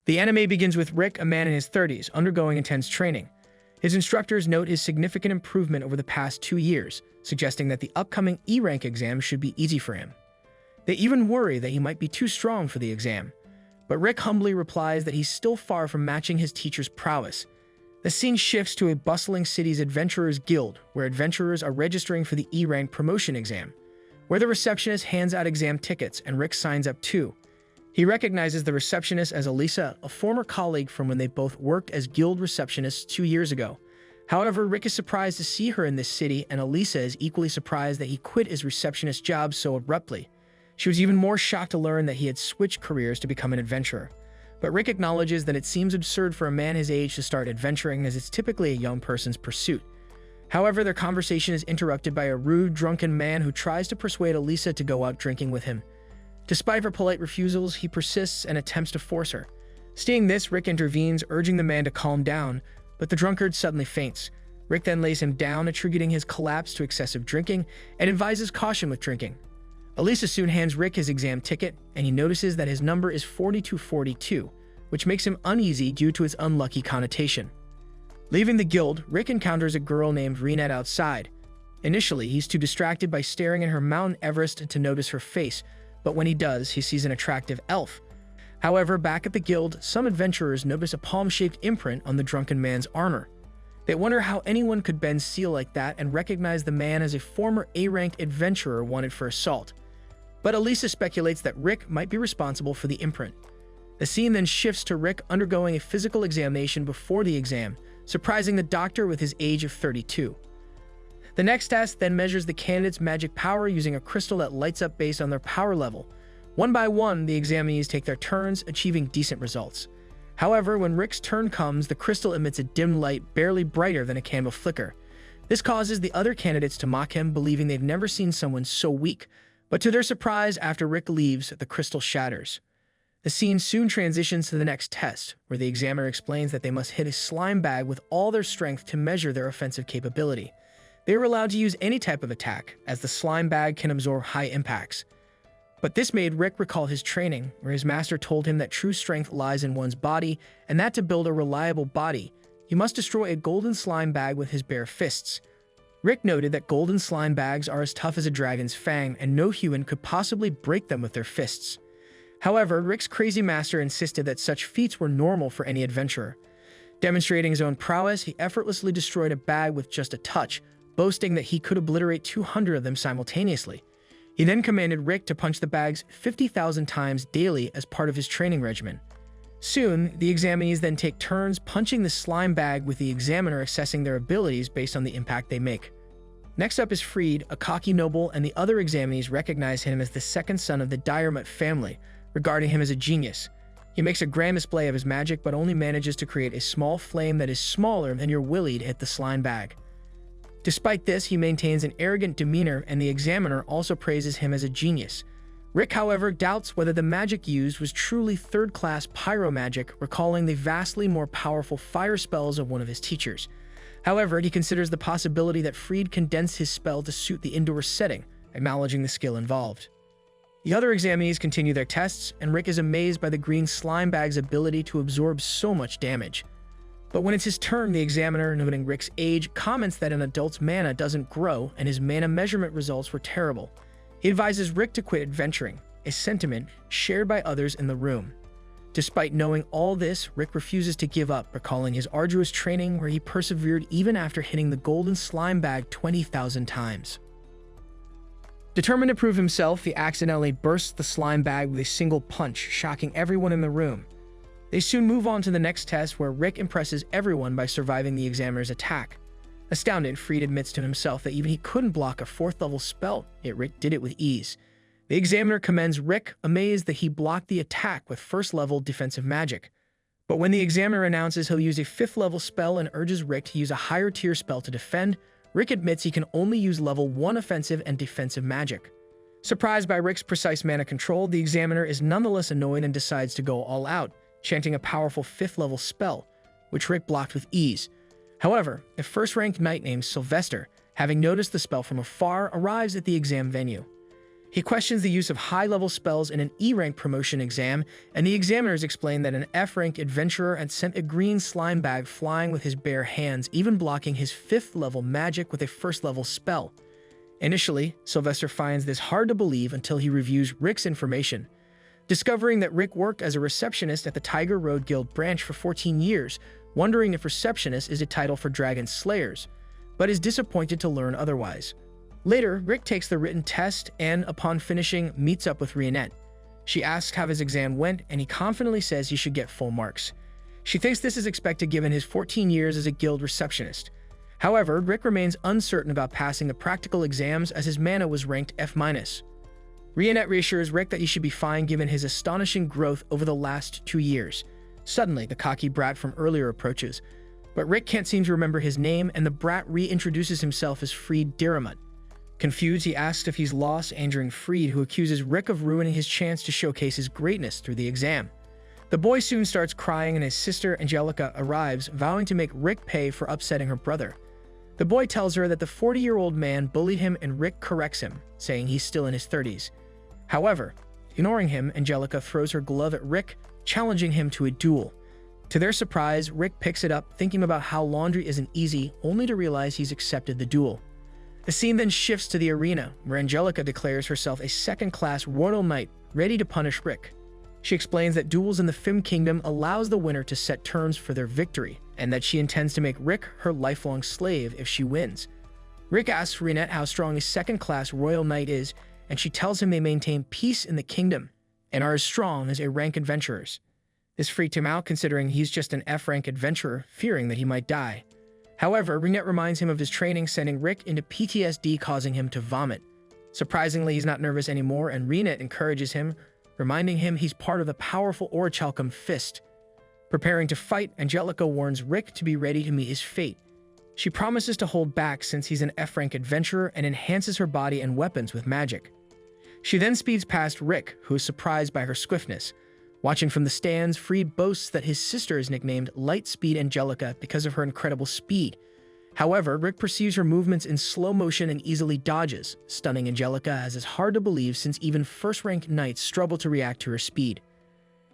The anime begins with Rick, a man in his 30s, undergoing intense training. His instructors note his significant improvement over the past 2 years, suggesting that the upcoming E-rank exam should be easy for him. They even worry that he might be too strong for the exam, but Rick humbly replies that he's still far from matching his teacher's prowess. The scene shifts to a bustling city's Adventurers Guild, where adventurers are registering for the E-rank promotion exam, where the receptionist hands out exam tickets and Rick signs up too. He recognizes the receptionist as Elisa, a former colleague from when they both worked as guild receptionists 2 years ago. However, Rick is surprised to see her in this city, and Elisa is equally surprised that he quit his receptionist job so abruptly. She was even more shocked to learn that he had switched careers to become an adventurer. But Rick acknowledges that it seems absurd for a man his age to start adventuring, as it's typically a young person's pursuit. However, their conversation is interrupted by a rude, drunken man who tries to persuade Elisa to go out drinking with him. Despite her polite refusals, he persists and attempts to force her. Seeing this, Rick intervenes, urging the man to calm down, but the drunkard suddenly faints. Rick then lays him down, attributing his collapse to excessive drinking, and advises caution with drinking. Elisa soon hands Rick his exam ticket, and he notices that his number is 4242, which makes him uneasy due to its unlucky connotation. Leaving the guild, Rick encounters a girl named Renette outside. Initially, he's too distracted by staring at her Mount Everest to notice her face, but when he does, he sees an attractive elf. However, back at the guild, some adventurers notice a palm-shaped imprint on the drunken man's armor. They wonder how anyone could bend steel like that and recognize the man as a former A-ranked adventurer wanted for assault. But Elisa speculates that Rick might be responsible for the imprint. The scene then shifts to Rick undergoing a physical examination before the exam, surprising the doctor with his age of 32. The next test then measures the candidate's magic power using a crystal that lights up based on their power level. One by one, the examinees take their turns, achieving decent results. However, when Rick's turn comes, the crystal emits a dim light barely brighter than a candle flicker. This causes the other candidates to mock him, believing they've never seen someone so weak. But to their surprise, after Rick leaves, the crystal shatters. The scene soon transitions to the next test, where the examiner explains that they must hit a slime bag with all their strength to measure their offensive capability. They are allowed to use any type of attack, as the slime bag can absorb high impacts. But this made Rick recall his training, where his master told him that true strength lies in one's body, and that to build a reliable body, you must destroy a golden slime bag with his bare fists. Rick noted that golden slime bags are as tough as a dragon's fang, and no human could possibly break them with their fists. However, Rick's crazy master insisted that such feats were normal for any adventurer. Demonstrating his own prowess, he effortlessly destroyed a bag with just a touch, boasting that he could obliterate 200 of them simultaneously. He then commanded Rick to punch the bags 50,000 times daily as part of his training regimen. Soon, the examinees then take turns punching the slime bag, with the examiner assessing their abilities based on the impact they make. Next up is Freed, a cocky noble, and the other examinees recognize him as the second son of the Diremut family, regarding him as a genius. He makes a grand display of his magic, but only manages to create a small flame that is smaller than your willy to hit the slime bag. Despite this, he maintains an arrogant demeanor, and the examiner also praises him as a genius. Rick, however, doubts whether the magic used was truly third-class pyro magic, recalling the vastly more powerful fire spells of one of his teachers. However, he considers the possibility that Freed condensed his spell to suit the indoor setting, acknowledging the skill involved. The other examinees continue their tests, and Rick is amazed by the green slime bag's ability to absorb so much damage. But when it's his turn, the examiner, noting Rick's age, comments that an adult's mana doesn't grow, and his mana measurement results were terrible. He advises Rick to quit adventuring, a sentiment shared by others in the room. Despite knowing all this, Rick refuses to give up, recalling his arduous training where he persevered even after hitting the golden slime bag 20,000 times. Determined to prove himself, he accidentally bursts the slime bag with a single punch, shocking everyone in the room. They soon move on to the next test, where Rick impresses everyone by surviving the examiner's attack. Astounded, Freed admits to himself that even he couldn't block a 4th level spell, yet Rick did it with ease. The examiner commends Rick, amazed that he blocked the attack with 1st level defensive magic. But when the examiner announces he'll use a 5th level spell and urges Rick to use a higher tier spell to defend, Rick admits he can only use level 1 offensive and defensive magic. Surprised by Rick's precise mana control, the examiner is nonetheless annoyed and decides to go all out, chanting a powerful 5th level spell, which Rick blocked with ease. However, a first-ranked knight named Sylvester, having noticed the spell from afar, arrives at the exam venue. He questions the use of high-level spells in an E-rank promotion exam, and the examiners explain that an F-rank adventurer had sent a green slime bag flying with his bare hands, even blocking his 5th-level magic with a 1st-level spell. Initially, Sylvester finds this hard to believe until he reviews Rick's information, discovering that Rick worked as a receptionist at the Tiger Road Guild branch for 14 years, wondering if receptionist is a title for dragon slayers, but is disappointed to learn otherwise. Later, Rick takes the written test and, upon finishing, meets up with Reinette. She asks how his exam went, and he confidently says he should get full marks. She thinks this is expected given his 14 years as a guild receptionist. However, Rick remains uncertain about passing the practical exams as his mana was ranked F-. Reinette reassures Rick that he should be fine given his astonishing growth over the last 2 years. Suddenly, the cocky brat from earlier approaches, but Rick can't seem to remember his name, and the brat reintroduces himself as Fried Diramut. Confused, he asks if he's lost, angering Fried, who accuses Rick of ruining his chance to showcase his greatness through the exam. The boy soon starts crying, and his sister Angelica arrives, vowing to make Rick pay for upsetting her brother. The boy tells her that the 40-year-old man bullied him, and Rick corrects him, saying he's still in his 30s. However, ignoring him, Angelica throws her glove at Rick, challenging him to a duel. To their surprise, Rick picks it up, thinking about how laundry isn't easy, only to realize he's accepted the duel. The scene then shifts to the arena, where Angelica declares herself a second-class royal knight, ready to punish Rick. She explains that duels in the Fim Kingdom allows the winner to set terms for their victory, and that she intends to make Rick her lifelong slave if she wins. Rick asks Reinette how strong a second-class royal knight is, and she tells him they maintain peace in the kingdom, and are as strong as A-rank adventurers. This freaked him out, considering he's just an F-rank adventurer, fearing that he might die. However, Reinette reminds him of his training, sending Rick into PTSD, causing him to vomit. Surprisingly, he's not nervous anymore, and Reinette encourages him, reminding him he's part of the powerful Orichalcum Fist. Preparing to fight, Angelica warns Rick to be ready to meet his fate. She promises to hold back since he's an F-rank adventurer and enhances her body and weapons with magic. She then speeds past Rick, who is surprised by her swiftness. Watching from the stands, Fried boasts that his sister is nicknamed Lightspeed Angelica because of her incredible speed. However, Rick perceives her movements in slow motion and easily dodges, stunning Angelica, as is hard to believe since even first-rank knights struggle to react to her speed.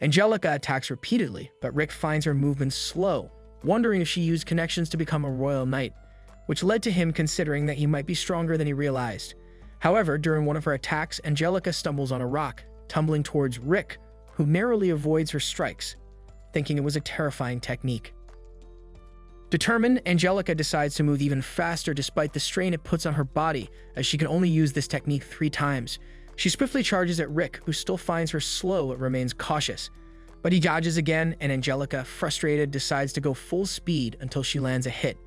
Angelica attacks repeatedly, but Rick finds her movements slow, wondering if she used connections to become a royal knight, which led to him considering that he might be stronger than he realized. However, during one of her attacks, Angelica stumbles on a rock, tumbling towards Rick, who narrowly avoids her strikes, thinking it was a terrifying technique. Determined, Angelica decides to move even faster despite the strain it puts on her body, as she can only use this technique 3 times. She swiftly charges at Rick, who still finds her slow but remains cautious. But he dodges again, and Angelica, frustrated, decides to go full speed until she lands a hit.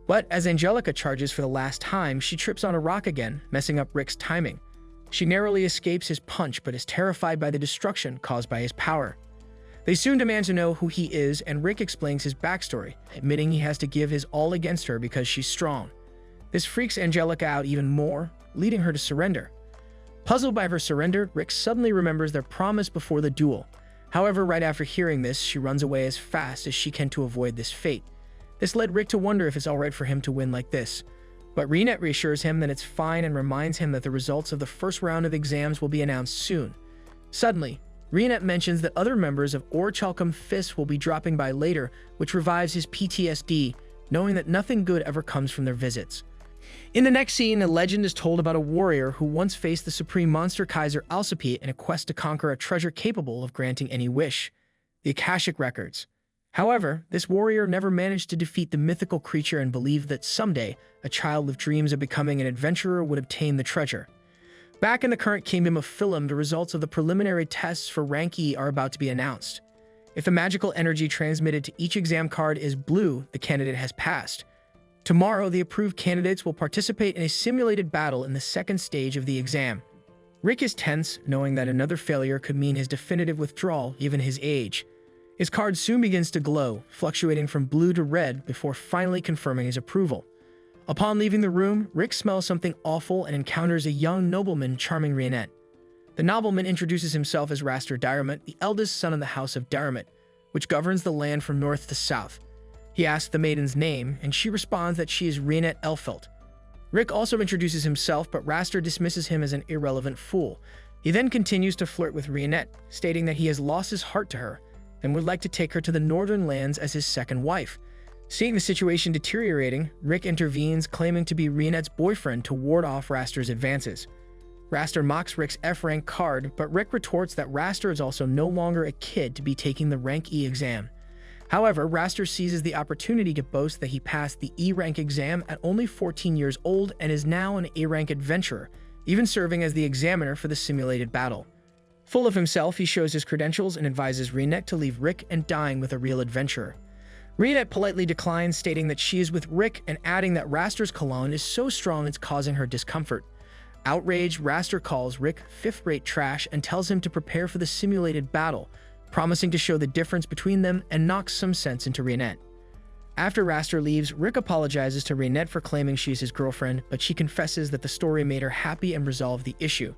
But as Angelica charges for the last time, she trips on a rock again, messing up Rick's timing. She narrowly escapes his punch, but is terrified by the destruction caused by his power. They soon demand to know who he is, and Rick explains his backstory, admitting he has to give his all against her because she's strong. This freaks Angelica out even more, leading her to surrender. Puzzled by her surrender, Rick suddenly remembers their promise before the duel. However, right after hearing this, she runs away as fast as she can to avoid this fate. This led Rick to wonder if it's alright for him to win like this. But Reinette reassures him that it's fine and reminds him that the results of the first round of exams will be announced soon. Suddenly, Reinette mentions that other members of Orichalcum Fist will be dropping by later, which revives his PTSD, knowing that nothing good ever comes from their visits. In the next scene, a legend is told about a warrior who once faced the supreme monster Kaiser Alcipe in a quest to conquer a treasure capable of granting any wish, the Akashic Records. However, this warrior never managed to defeat the mythical creature and believed that someday, a child with dreams of becoming an adventurer would obtain the treasure. Back in the current kingdom of Philum, the results of the preliminary tests for Rank E are about to be announced. If the magical energy transmitted to each exam card is blue, the candidate has passed. Tomorrow, the approved candidates will participate in a simulated battle in the second stage of the exam. Rick is tense, knowing that another failure could mean his definitive withdrawal, given his age. His card soon begins to glow, fluctuating from blue to red before finally confirming his approval. Upon leaving the room, Rick smells something awful and encounters a young nobleman charming Reinette. The nobleman introduces himself as Raster Diramut, the eldest son of the House of Diramut, which governs the land from north to south. He asks the maiden's name, and she responds that she is Reinette Elfelt. Rick also introduces himself, but Raster dismisses him as an irrelevant fool. He then continues to flirt with Reinette, stating that he has lost his heart to her and would like to take her to the northern lands as his second wife. Seeing the situation deteriorating, Rick intervenes, claiming to be Reinette's boyfriend to ward off Raster's advances. Raster mocks Rick's F-rank card, but Rick retorts that Raster is also no longer a kid to be taking the rank E exam. However, Raster seizes the opportunity to boast that he passed the E-rank exam at only 14 years old and is now an A-rank adventurer, even serving as the examiner for the simulated battle. Full of himself, he shows his credentials and advises Reinette to leave Rick and dine with a real adventurer. Reinette politely declines, stating that she is with Rick and adding that Raster's cologne is so strong it's causing her discomfort. Outraged, Raster calls Rick fifth-rate trash and tells him to prepare for the simulated battle, promising to show the difference between them and knocks some sense into Reinette. After Raster leaves, Rick apologizes to Reinette for claiming she's his girlfriend, but she confesses that the story made her happy and resolved the issue.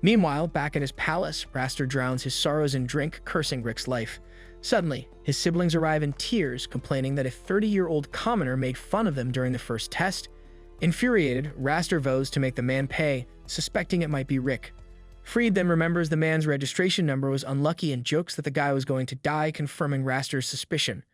Meanwhile, back at his palace, Raster drowns his sorrows in drink, cursing Rick's life. Suddenly, his siblings arrive in tears, complaining that a 30-year-old commoner made fun of them during the first test. Infuriated, Raster vows to make the man pay, suspecting it might be Rick. Freed then remembers the man's registration number was unlucky and jokes that the guy was going to die, confirming Raster's suspicion.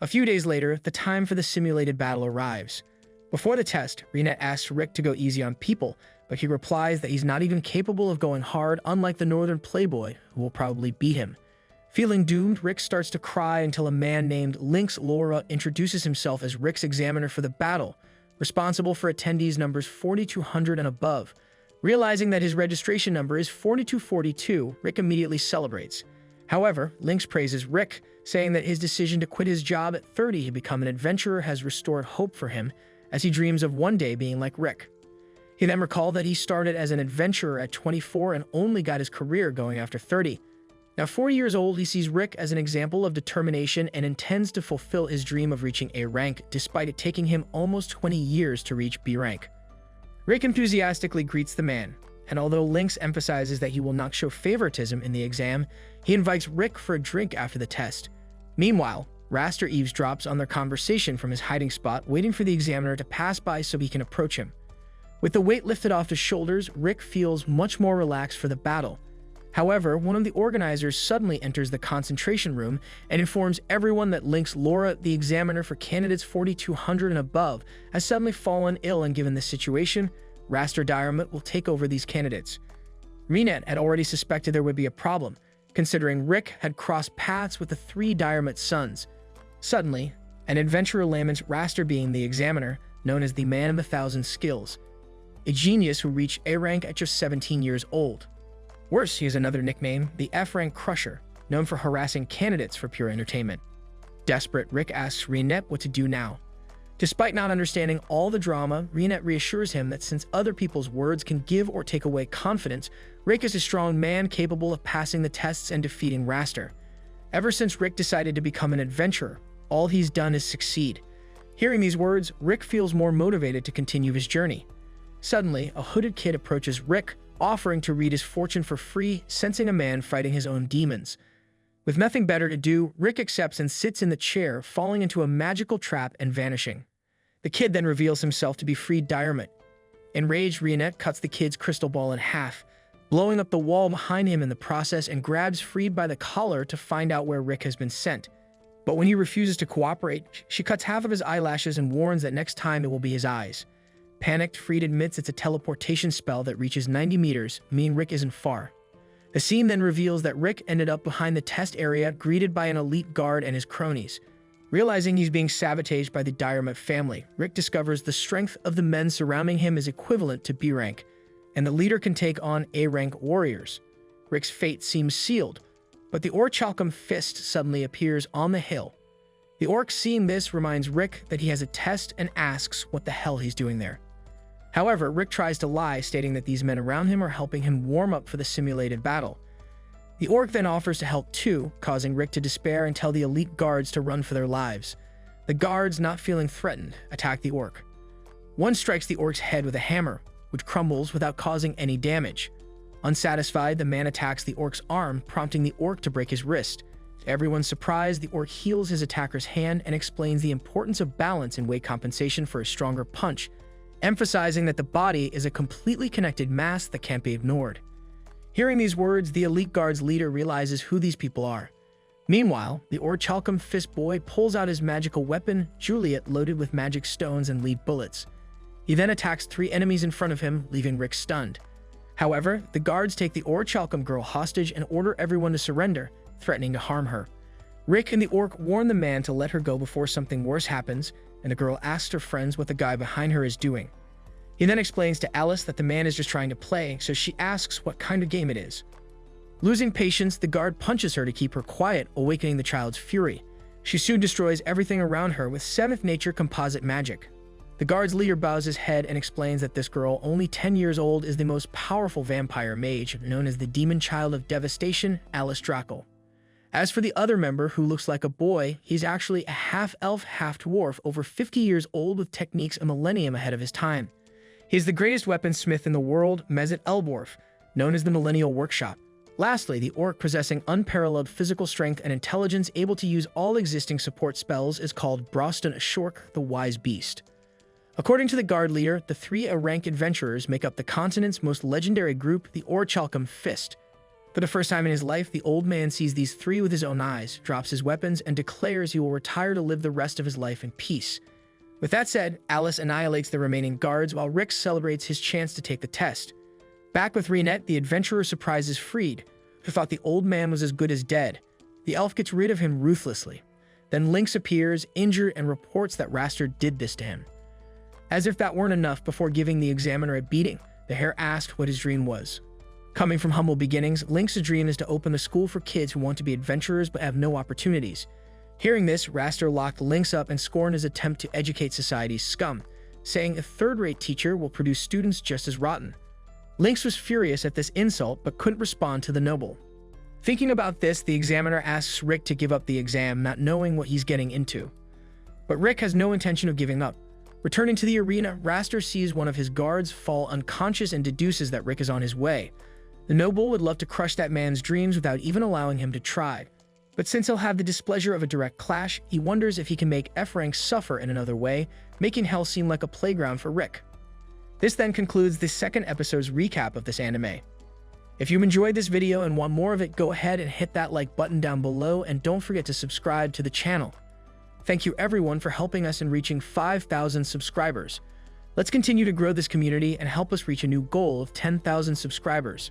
A few days later, the time for the simulated battle arrives. Before the test, Reinette asks Rick to go easy on people, but he replies that he's not even capable of going hard, unlike the northern playboy, who will probably beat him. Feeling doomed, Rick starts to cry until a man named Lynx Laura introduces himself as Rick's examiner for the battle, responsible for attendees numbers 4200 and above. Realizing that his registration number is 4242, Rick immediately celebrates. However, Lynx praises Rick, saying that his decision to quit his job at 30 to become an adventurer has restored hope for him, as he dreams of one day being like Rick. He then recalled that he started as an adventurer at 24 and only got his career going after 30. Now 40 years old, he sees Rick as an example of determination and intends to fulfill his dream of reaching A rank, despite it taking him almost 20 years to reach B rank. Rick enthusiastically greets the man, and although Lynx emphasizes that he will not show favoritism in the exam, he invites Rick for a drink after the test. Meanwhile, Raster eavesdrops on their conversation from his hiding spot, waiting for the examiner to pass by so he can approach him. With the weight lifted off his shoulders, Rick feels much more relaxed for the battle. However, one of the organizers suddenly enters the concentration room and informs everyone that Lynx Laura, the examiner for candidates 4200 and above, has suddenly fallen ill, and given this situation, Raster Diarmut will take over these candidates. Reinette had already suspected there would be a problem, considering Rick had crossed paths with the 3 Diarmut sons. Suddenly, an adventurer laments Raster being the examiner, known as the Man of 1,000 Skills, a genius who reached A rank at just 17 years old. Worse, he has another nickname, the F-rank Crusher, known for harassing candidates for pure entertainment. Desperate, Rick asks Reinette what to do now. Despite not understanding all the drama, Reinette reassures him that since other people's words can give or take away confidence, Rick is a strong man capable of passing the tests and defeating Raster. Ever since Rick decided to become an adventurer, all he's done is succeed. Hearing these words, Rick feels more motivated to continue his journey. Suddenly, a hooded kid approaches Rick, offering to read his fortune for free, sensing a man fighting his own demons. With nothing better to do, Rick accepts and sits in the chair, falling into a magical trap and vanishing. The kid then reveals himself to be Freed Diarmut. Enraged, Reinette cuts the kid's crystal ball in half, blowing up the wall behind him in the process, and grabs Freed by the collar to find out where Rick has been sent. But when he refuses to cooperate, she cuts half of his eyelashes and warns that next time it will be his eyes. Panicked, Freed admits it's a teleportation spell that reaches 90 meters, meaning Rick isn't far. The scene then reveals that Rick ended up behind the test area, greeted by an elite guard and his cronies. Realizing he's being sabotaged by the Diarmut family, Rick discovers the strength of the men surrounding him is equivalent to B rank, and the leader can take on A rank warriors. Rick's fate seems sealed, but the Orchalcum fist suddenly appears on the hill. The orc, seeing this, reminds Rick that he has a test and asks what the hell he's doing there. However, Rick tries to lie, stating that these men around him are helping him warm up for the simulated battle. The orc then offers to help too, causing Rick to despair and tell the elite guards to run for their lives. The guards, not feeling threatened, attack the orc. One strikes the orc's head with a hammer, which crumbles without causing any damage. Unsatisfied, the man attacks the orc's arm, prompting the orc to break his wrist. To everyone's surprise, the orc heals his attacker's hand and explains the importance of balance and weight compensation for a stronger punch. emphasizing that the body is a completely connected mass that can't be ignored. Hearing these words, the elite guard's leader realizes who these people are. Meanwhile, the orichalcum fist boy pulls out his magical weapon, Juliet, loaded with magic stones and lead bullets. He then attacks 3 enemies in front of him, leaving Rick stunned. However, the guards take the orichalcum girl hostage and order everyone to surrender, threatening to harm her. Rick and the orc warn the man to let her go before something worse happens, and the girl asks her friends what the guy behind her is doing. He then explains to Alice that the man is just trying to play, so she asks what kind of game it is. Losing patience, the guard punches her to keep her quiet, awakening the child's fury. She soon destroys everything around her with 7th nature composite magic. The guard's leader bows his head and explains that this girl, only 10 years old, is the most powerful vampire mage, known as the Demon Child of Devastation, Alice Drackle. As for the other member, who looks like a boy, he's actually a half-elf, half-dwarf, over 50 years old with techniques a millennium ahead of his time. He's the greatest weaponsmith in the world, Mezet Elborf, known as the Millennial Workshop. Lastly, the orc possessing unparalleled physical strength and intelligence, able to use all existing support spells, is called Broston Ashork, the Wise Beast. According to the guard leader, the 3 A-rank adventurers make up the continent's most legendary group, the Orichalcum Fist. For the first time in his life, the old man sees these 3 with his own eyes, drops his weapons, and declares he will retire to live the rest of his life in peace. With that said, Alice annihilates the remaining guards while Rick celebrates his chance to take the test. Back with Renette, the adventurer surprises Freed, who thought the old man was as good as dead. The elf gets rid of him ruthlessly. Then Lynx appears, injured, and reports that Raster did this to him. As if that weren't enough, before giving the examiner a beating, the hare asked what his dream was. Coming from humble beginnings, Lynx's dream is to open a school for kids who want to be adventurers but have no opportunities. Hearing this, Raster locked Lynx up and scorned his attempt to educate society's scum, saying a third-rate teacher will produce students just as rotten. Lynx was furious at this insult but couldn't respond to the noble. Thinking about this, the examiner asks Rick to give up the exam, not knowing what he's getting into. But Rick has no intention of giving up. Returning to the arena, Raster sees one of his guards fall unconscious and deduces that Rick is on his way. The noble would love to crush that man's dreams without even allowing him to try. But since he'll have the displeasure of a direct clash, he wonders if he can make F-rank suffer in another way, making hell seem like a playground for Rick. This then concludes the 2nd episode's recap of this anime. If you enjoyed this video and want more of it, go ahead and hit that like button down below, and don't forget to subscribe to the channel. Thank you everyone for helping us in reaching 5,000 subscribers. Let's continue to grow this community and help us reach a new goal of 10,000 subscribers.